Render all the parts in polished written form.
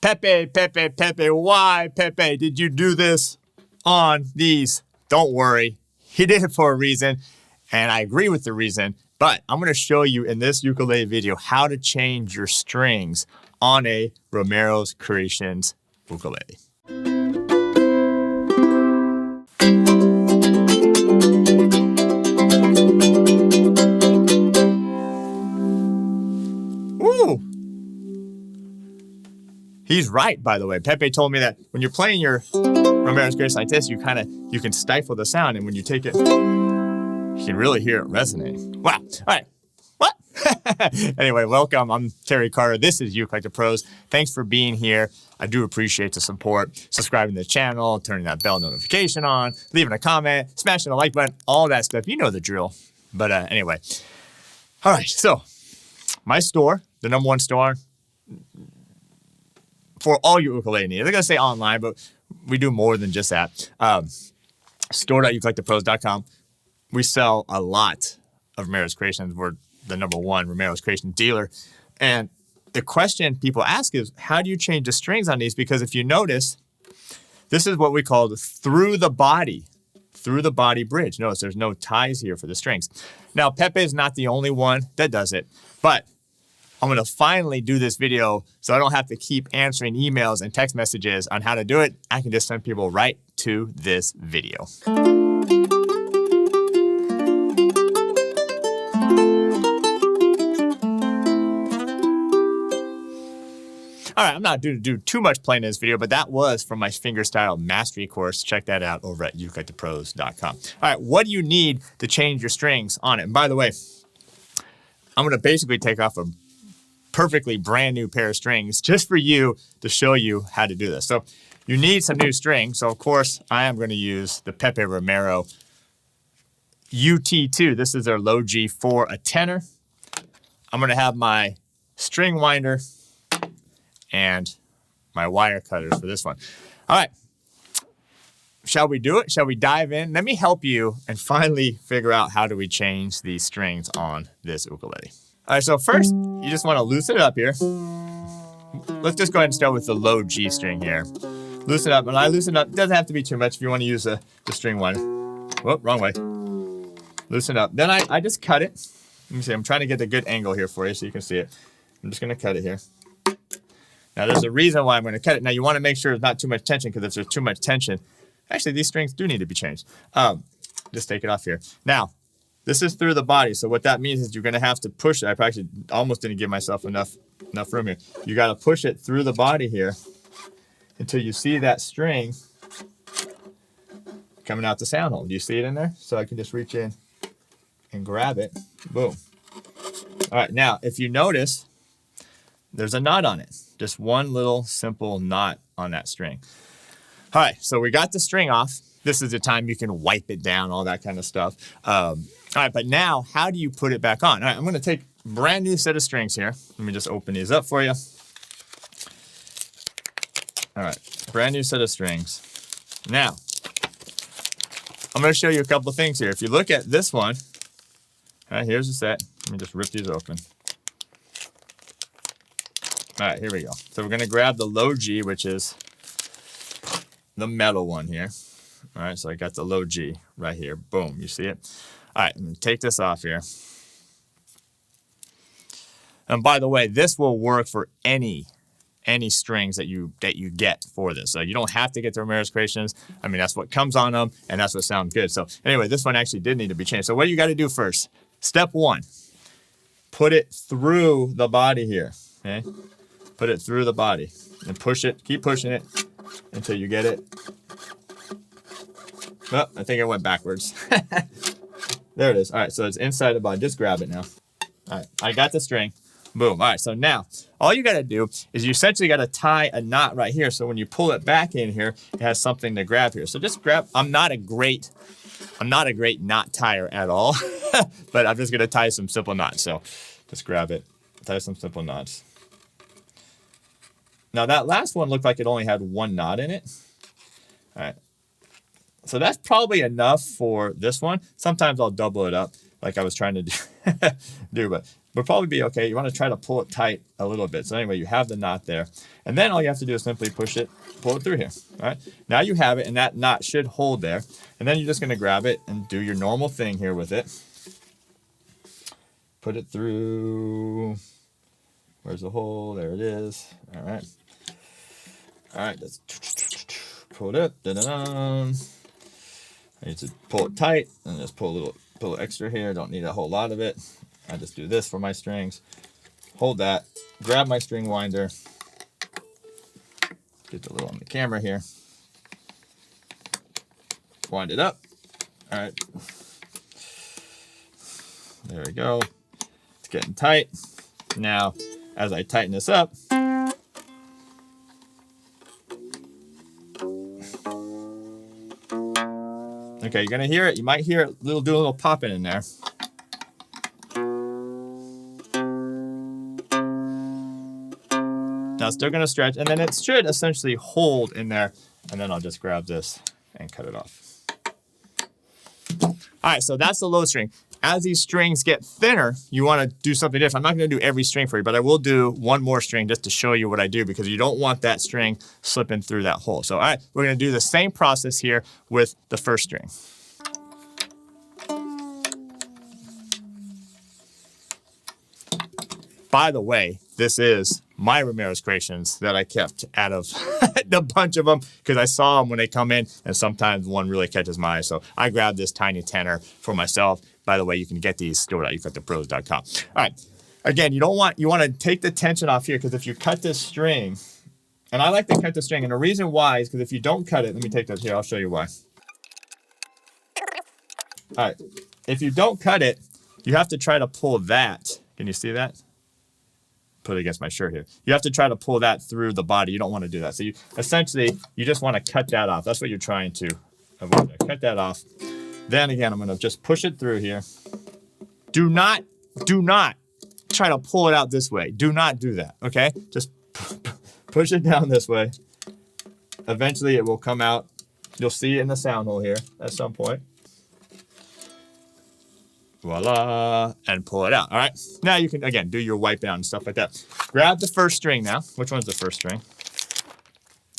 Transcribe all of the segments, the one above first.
Pepe, Pepe, Pepe, why, Pepe, did you do this on these? Don't worry, he did it for a reason, and I agree with the reason, but I'm going to show you in this ukulele video how to change your strings on a Romero Creations ukulele. Woo! He's right, by the way. Pepe told me that when you're playing your Romero Creations like this, you can stifle the sound, and when you take it, you can really hear it resonating. Wow. All right. What? Anyway, welcome. I'm Terry Carter. This is ukelikethepros. Thanks for being here. I do appreciate the support. Subscribing to the channel, turning that bell notification on, leaving a comment, smashing the like button, all that stuff. You know the drill. But anyway. All right. So my store, the #1 store for all your ukulele needs. They're going to say online, but we do more than just that. Store.ukelikethepros.com. We sell a lot of Romero's Creations. We're the #1 Romero's Creations dealer. And the question people ask is, how do you change the strings on these? Because if you notice, this is what we call the through the body bridge. Notice there's no ties here for the strings. Now, Pepe is not the only one that does it, but I'm going to finally do this video so I don't have to keep answering emails and text messages on how to do it. I can just send people right to this video. All right, I'm not going to do too much playing in this video, but that was from my fingerstyle mastery course. Check that out over at ukelikethepros.com. All right, what do you need to change your strings on it? And by the way, I'm going to basically take off a perfectly brand new pair of strings just for you to show you how to do this. So you need some new strings. So of course I am going to use the Pepe Romero UT2. This is their low G for a tenor. I'm going to have my string winder and my wire cutters for this one. All right. Shall we do it? Shall we dive in? Let me help you and finally figure out how do we change these strings on this ukulele. All right, so first, you just want to loosen it up here. Let's just go ahead and start with the low G string here. Loosen it up. When I loosen up, it doesn't have to be too much if you want to use the string one. Whoop, wrong way. Loosen up. Then I just cut it. Let me see, I'm trying to get a good angle here for you so you can see it. I'm just going to cut it here. Now, there's a reason why I'm going to cut it. Now, you want to make sure there's not too much tension, because if there's too much tension, actually, these strings do need to be changed. Just take it off here. Now, this is through the body, so what that means is you're going to have to push it. I actually almost didn't give myself enough room here. You got to push it through the body here until you see that string coming out the sound hole. Do you see it in there? So I can just reach in and grab it. Boom. All right, now, if you notice, there's a knot on it. Just one little simple knot on that string. All right, so we got the string off. This is the time you can wipe it down, all that kind of stuff. All right, but now, how do you put it back on? All right, I'm going to take a brand new set of strings here. Let me just open these up for you. All right, brand new set of strings. Now, I'm going to show you a couple of things here. If you look at this one, all right, here's the set. Let me just rip these open. All right, here we go. So we're going to grab the low G, which is the metal one here. All right, so I got the low G right here. Boom, you see it? All right, I'm going to take this off here. And by the way, this will work for any strings that you get for this. So you don't have to get the Romero's Creations. I mean, that's what comes on them, and that's what sounds good. So anyway, this one actually did need to be changed. So what you got to do first? Step 1, put it through the body here. Okay, put it through the body and push it. Keep pushing it until you get it. Oh, I think it went backwards. There it is. All right, so it's inside the body. Just grab it now. All right, I got the string. Boom. All right, so now all you got to do is you essentially got to tie a knot right here. So when you pull it back in here, it has something to grab here. So just grab. I'm not a great knot tire at all, but I'm just going to tie some simple knots. So just grab it, tie some simple knots. Now that last one looked like it only had one knot in it. All right. So that's probably enough for this one. Sometimes I'll double it up like I was trying to do do, but we'll probably be okay. You want to try to pull it tight a little bit. So anyway, you have the knot there. And then all you have to do is simply pull it through here. All right. Now you have it, and that knot should hold there. And then you're just going to grab it and do your normal thing here with it. Put it through. Where's the hole? There it is. All right. All right. Let's pull it up. I need to pull it tight and just pull a little extra here. Don't need a whole lot of it. I just do this for my strings. Hold that. Grab my string winder. Get a little on the camera here. Wind it up. All right. There we go. It's getting tight. Now, as I tighten this up, okay, you're gonna hear it. You might hear it do a little popping in there. Now it's still gonna stretch, and then it should essentially hold in there. And then I'll just grab this and cut it off. All right, so that's the low string. As these strings get thinner, you want to do something different. I'm not going to do every string for you, but I will do one more string just to show you what I do, because you don't want that string slipping through that hole. So, all right, we're going to do the same process here with the first string. By the way, this is my Romero's Creations that I kept out of a bunch of them, because I saw them when they come in, and sometimes one really catches my eye. So I grabbed this tiny tenor for myself. By the way, you can get these stored at ukelikethepros.com. All right. Again, you want to take the tension off here, because if you cut this string, and I like to cut the string, and the reason why is because if you don't cut it, let me take this here, I'll show you why. All right. If you don't cut it, you have to try to pull that. Can you see that? Put it against my shirt here. You have to try to pull that through the body. You don't want to do that. So you essentially, you just want to cut that off. That's what you're trying to avoid. Cut that off. Then again, I'm going to just push it through here. Do not try to pull it out this way. Do not do that, okay? Just push it down this way. Eventually it will come out. You'll see it in the sound hole here at some point. Voila, and pull it out. All right, now you can, again, do your wipe down and stuff like that. Grab the first string now. Which one's the first string?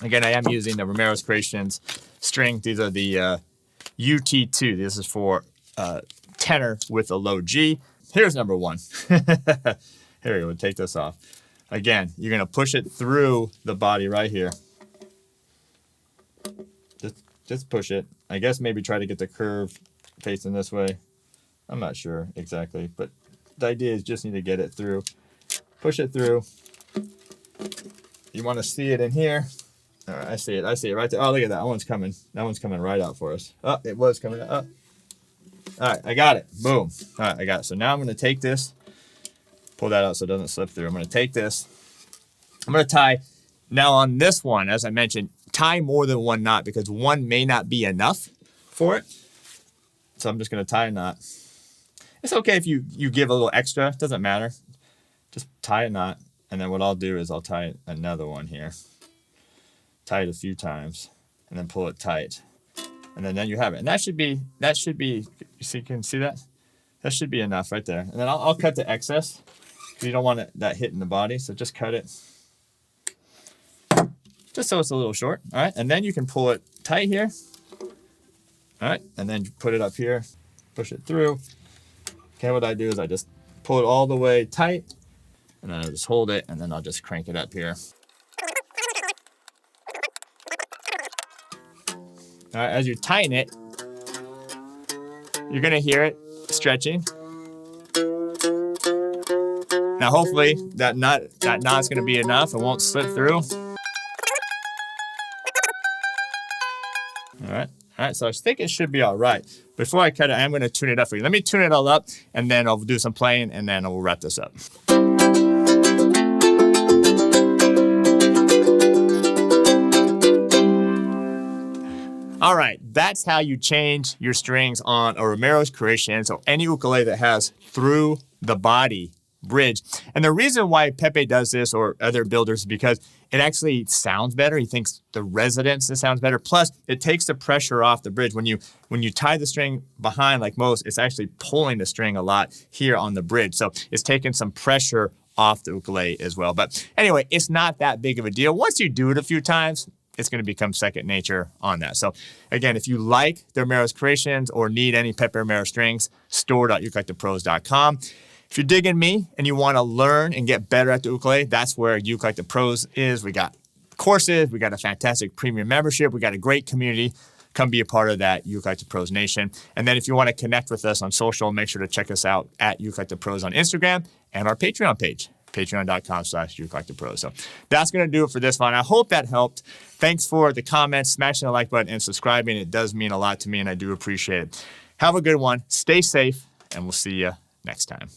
Again, I am using the Romero's Creations string. These are the UT2. This is for tenor with a low G. Here's number one. Here we go, we'll take this off. Again, you're gonna push it through the body right here. Just push it. I guess maybe try to get the curve facing this way. I'm not sure exactly, but the idea is just need to get it through. Push it through. You want to see it in here. All right, I see it right there. Oh, look at that. That one's coming. That one's coming right out for us. Oh, it was coming up. All right, I got it. Boom. All right, I got it. So now I'm going to take this, pull that out so it doesn't slip through. I'm going to take this. I'm going to tie. Now on this one, as I mentioned, tie more than one knot, because one may not be enough for it. So I'm just going to tie a knot. It's okay if you give a little extra. It doesn't matter. Just tie a knot. And then what I'll do is I'll tie another one here. Tie it a few times. And then pull it tight. And then you have it. And that should be, you see, can you see that? That should be enough right there. And then I'll cut the excess, because you don't want that hitting the body. So just cut it. Just so it's a little short. All right. And then you can pull it tight here. All right. And then put it up here. Push it through. Okay, what I do is I just pull it all the way tight, and then I'll just hold it, and then I'll just crank it up here. All right, as you tighten it, you're gonna hear it stretching. Now, hopefully, that knot's gonna be enough. It won't slip through. All right, so I think it should be all right. Before I cut it, I'm going to tune it up for you. Let me tune it all up, and then I'll do some playing, and then we'll wrap this up. All right, that's how you change your strings on a Romero's Creations, or any ukulele that has through the body bridge. And the reason why Pepe does this, or other builders, is because it actually sounds better. He thinks the resonance sounds better. Plus, it takes the pressure off the bridge. When you tie the string behind like most, it's actually pulling the string a lot here on the bridge. So it's taking some pressure off the ukulele as well. But anyway, it's not that big of a deal. Once you do it a few times, it's going to become second nature on that. So again, if you like the Romero's Creations or need any Pepe Romero strings, store.ukelikethepros.com. If you're digging me and you want to learn and get better at the ukulele, that's where Ukelike the Pros is. We got courses, we got a fantastic premium membership, we got a great community. Come be a part of that Ukelike the Pros Nation. And then if you want to connect with us on social, make sure to check us out at Ukelike the Pros on Instagram and our Patreon page, patreon.com/ukelikethepros. So that's going to do it for this one. I hope that helped. Thanks for the comments, smashing the like button, and subscribing. It does mean a lot to me, and I do appreciate it. Have a good one. Stay safe, and we'll see you next time.